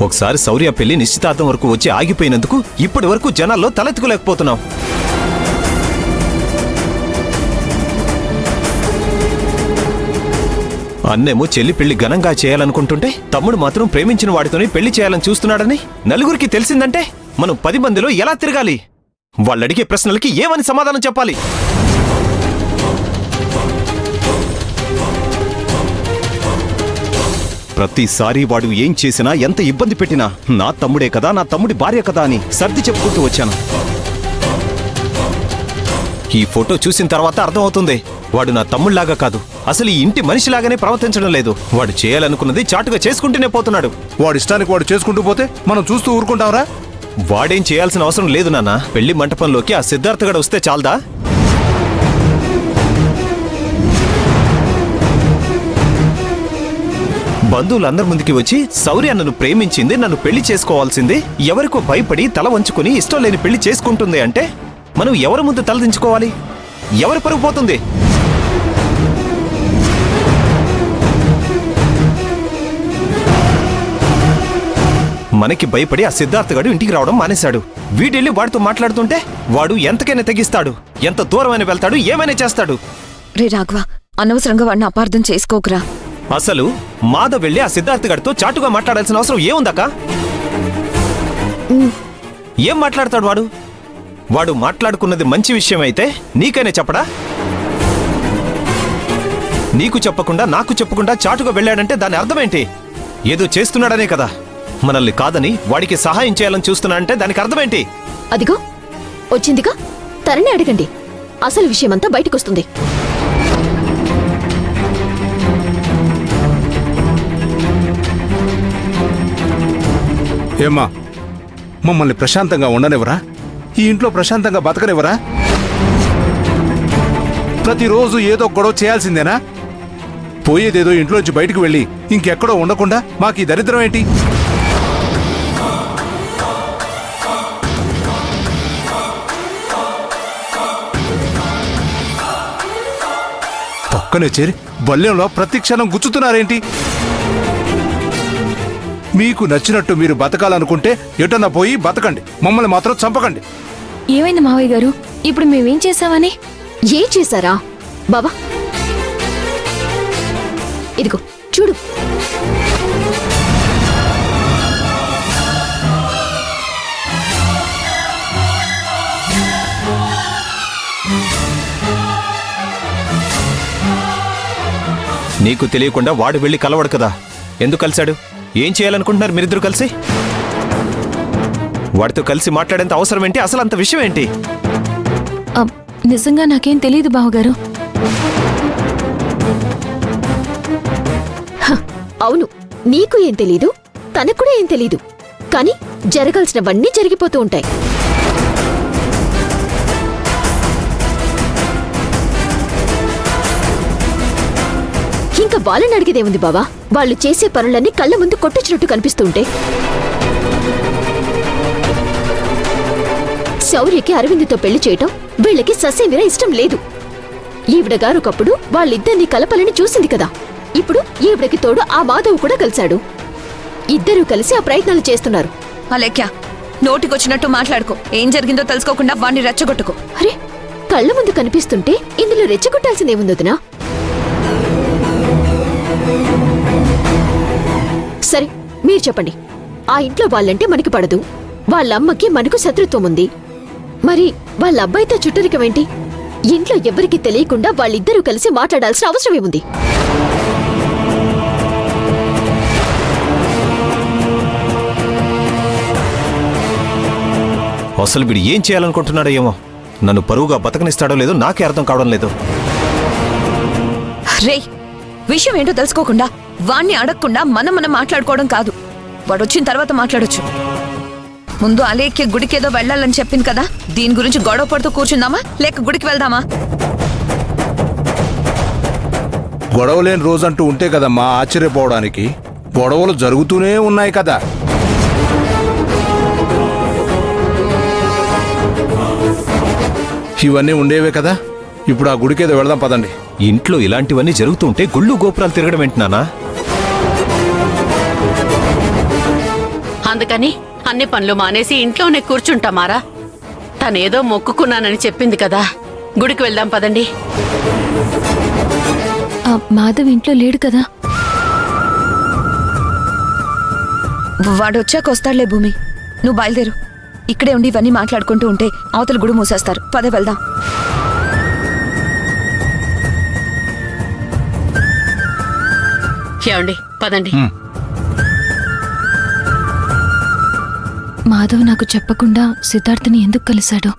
ఒకసారి శౌర్య పెళ్లి నిశ్చితార్థం వరకు వచ్చి ఆగిపోయినందుకు ఇప్పటి వరకు జనాల్లో తలెత్తుకోలేకపోతున్నాం. అన్నేమో చెల్లి పెళ్లి ఘనంగా చేయాలనుకుంటుంటే తమ్ముడు మాత్రం ప్రేమించిన వాడితోనే పెళ్లి చేయాలని చూస్తున్నాడని నలుగురికి తెలిసిందంటే మనం 10 మందిలో ఎలా తిరగాలి? వాళ్ళడిగే ప్రశ్నలకి ఏమని సమాధానం చెప్పాలి? ప్రతిసారి వాడు ఏం చేసినా ఎంత ఇబ్బంది పెట్టినా నా తమ్ముడే కదా, నా తమ్ముడి భార్య కదా అని సర్ది చెప్పుకుంటూ వచ్చాను. ఈ ఫోటో చూసిన తర్వాత అర్థమవుతుంది వాడు నా తమ్ముళ్లాగా కాదు, అసలు ఈ ఇంటి మనిషిలాగానే ప్రవర్తించడం లేదు. వాడు చేయాలనుకున్నది చాటుగా చేసుకుంటూనే పోతున్నాడు. వాడి ఇష్టానికి వాడు చేసుకుంటూ పోతే మనం చూస్తూ ఊరుకుంటాంరా? వాడేం చేయాల్సిన అవసరం లేదు నాన్న. పెళ్లి మంటపంలోకి ఆ సిద్ధార్థగడ వస్తే చాలదా? బంధువులందరి ముందుకి వచ్చి శౌర్య నన్ను ప్రేమించింది, నన్ను పెళ్లి చేసుకోవాల్సింది, ఎవరికో భయపడి తల వంచుకుని ఇష్టం లేని పెళ్లి చేసుకుంటుంది అంటే మనం ఎవరి ముందు తలదించుకోవాలి? ఎవరి పరుగు పోతుంది? మనకి భయపడి ఆ సిద్ధార్థగాడు ఇంటికి రావడం మానేశాడు. వీడెళ్ళి వాడితో మాట్లాడుతుంటే వాడు ఎంతకైనా తెగిస్తాడు, ఎంత దూరమైనా వెళ్తాడు, ఏమైనా చేస్తాడు. రే రాఘవ, అనవసరంగా వాడిని అపార్థం చేసుకోకురా. అసలు మాధవ్ వెళ్ళి ఆ సిద్ధార్థగాడితో చాటుగా మాట్లాడాల్సిన అవసరం ఏముందక్క? ఏం మాట్లాడతాడు వాడు? వాడు మాట్లాడుకున్నది మంచి విషయం అయితే నీకైనా చెప్పడా? నీకు చెప్పకుండా నాకు చెప్పకుండా చాటుగా వెళ్ళాడంటే దాని అర్థమేంటి? ఏదో చేస్తున్నాడనే కదా. మనల్ని కాదని వాడికి సహాయం చేయాలని చూస్తున్నాడంటే దానికి అర్థమేంటి? అదిగో వచ్చిందిగా, తరణి అడగండి, అసలు విషయమంతా బయటకొస్తుంది. ఏమ్మా, మమ్మల్ని ప్రశాంతంగా ఉండనివ్వరా? ఈ ఇంట్లో ప్రశాంతంగా బతకనివ్వరా? ప్రతిరోజు ఏదో గొడవ చేయాల్సిందేనా? పోయేదేదో ఇంట్లోంచి బయటకు వెళ్ళి ఇంకెక్కడో ఉండకుండా మాకు ఈ దరిద్రం ఏంటి? పక్కనే చేరి బల్లెంలో ప్రతి క్షణం గుచ్చుతున్నారేంటి? మీకు నచ్చినట్టు మీరు బతకాలనుకుంటే ఎటన్నా పోయి బతకండి, మమ్మల్ని మాత్రం చంపకండి. ఏమైంది మావయ్య గారు? ఇప్పుడు మేమేం చేశామని? ఏం చేశారా బాబా? ఇదిగో చూడు. నీకు తెలియకుండా వాడు వెళ్ళి కలవడు కదా. ఎందుకు కలిశాడు? ఏం చేయాలనుకుంటున్నారు మీరిద్దరు కలిసి? వాడితో కలిసి మాట్లాడేంత అవసరం ఏంటి? అసలు అంత విషయం ఏంటి? నిజంగా నాకేం తెలియదు బావగారు. అవును, నీకు ఏం తెలీదు, తనకు కూడా ఏం తెలీదు. కానీ జరగాల్సినవన్నీ జరిగిపోతూ ఉంటాయి. ఇంకా వాళ్ళని అడిగేదేముంది బావా? వాళ్ళు చేసే పనులన్నీ కళ్ళ ముందు కొట్టొచ్చినట్టు కనిపిస్తుంటే. శౌర్యకి అరవింద్తో పెళ్లి చేయటం వీళ్ళకి ససేమిరా ఇష్టం లేదు. ఈవిడ గారు ఒకప్పుడు వాళ్ళిద్దరినీ కలపాలని చూసింది కదా. ఇప్పుడు ఈవిడకి తోడు ఆ మాధవ్ కూడా కలిశాడు. ఇద్దరూ కలిసి ఆ ప్రయత్నాలు చేస్తున్నారు. అలేఖ్య, నోటికొచ్చినట్టు మాట్లాడుకో. ఏం జరిగిందో తెలుసుకోకుండా వాణ్ణి రెచ్చగొట్టుకో. అరే, కళ్ళ ముందు కనిపిస్తుంటే ఇందులో రెచ్చగొట్టాల్సిందేముందొదినా? సరే, మీరు చెప్పండి. ఆ ఇంట్లో వాళ్ళంటే మనకి పడదు, వాళ్ళమ్మకి మనకు శత్రుత్వం ఉంది. మరి వాళ్ళ అబ్బాయితో చుట్టరికమేంటి? ఇంట్లో ఎవ్వరికీ తెలియకుండా వాళ్ళిద్దరూ కలిసి మాట్లాడాల్సిన అవసరమేముంది? అసలు వీడు ఏం చేయాలనుకుంటున్నాడో ఏమో. నన్ను పరువుగా బతకనిస్తాడో లేదో నాకే అర్థం కావడం లేదు. రే, విషయం ఏంటో తెలుసుకోకుండా వాణ్ణి అడగకుండా మనం మాట్లాడుకోవడం కాదు. వాడొచ్చిన తర్వాత మాట్లాడొచ్చు. ముందు అలేఖ్య గుడికేదో వెళ్ళాలని చెప్పింది కదా, దీని గురించి గొడవ పడుతూ కూర్చుందామా లేక గుడికి వెళ్దామా? గొడవలేని రోజంటూ ఉంటే కదమ్మా ఆశ్చర్యపోవడానికి. గొడవలు జరుగుతూనే ఉన్నాయి కదా. ఇవన్నీ ఉండేవే కదా. ఇప్పుడు ఆ గుడికేదో వెళదాం పదండి. ఇంట్లో ఇలాంటివన్నీ జరుగుతూ ఉంటే గుళ్ళు గోపురాలు తిరగడం ఏంటి నాన్నా? అందుకని అన్ని పనులు మానేసి ఇంట్లోనే కూర్చుంటామారా? తనేదో మొక్కుకున్నానని చెప్పింది కదా, గుడికి వెళ్దాం పదండి. మాధవ్ ఇంట్లో లేడు కదా. వాడు వచ్చాక వస్తాడులే భూమి, నువ్వు బయలుదేరు. ఇక్కడే ఉండి ఇవన్నీ మాట్లాడుకుంటూ ఉంటే అవతల గుడి మూసేస్తారు. పదే వెళ్దాం. ఏమండి పదండి. మాధవ్ నాకు చెప్పకుండా సిద్ధార్థని ఎందుకు కలిశాడు?